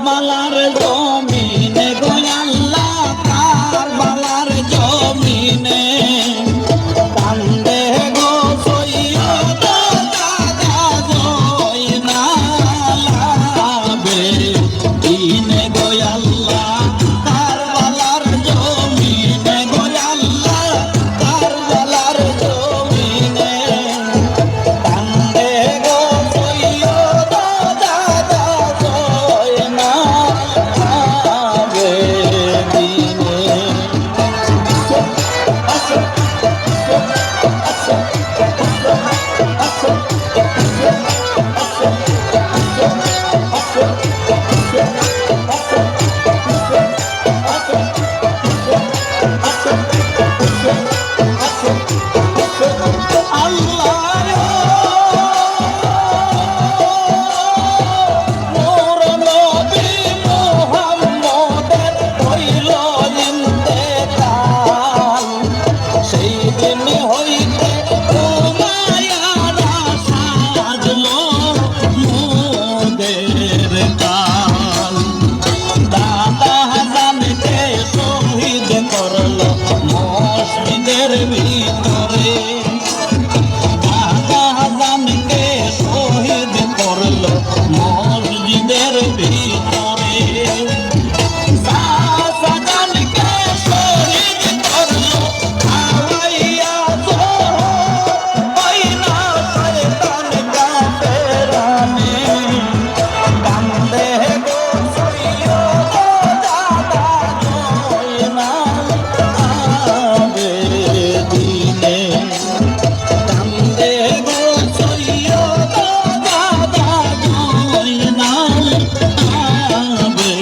কারবালার জমিনে গো আল্লাহ কারবালার জমিনে কান্দে গো সৈয়দ দাদা জয়নাল আবেদিনে গো আল্লাহ কারবালার জমিনে গো আল্লাহ কারবালার জমিনে কান্দে গো সৈয়দ দাদা জয়নাল আবেদিনে মসজিদের ভিতরে দাদা হাসানকে শহীদ করলো মসজিদের ভিতরে শাহজাহানকে শহীদ করলো খাওয়াইয়া ওই না শয়তান কাফেরানে কান্দে গো সৈয়দ দাদা জয়নাল আবেদিনে কান্দে গো সৈয়দ দাদা জয়নাল আবেদিনে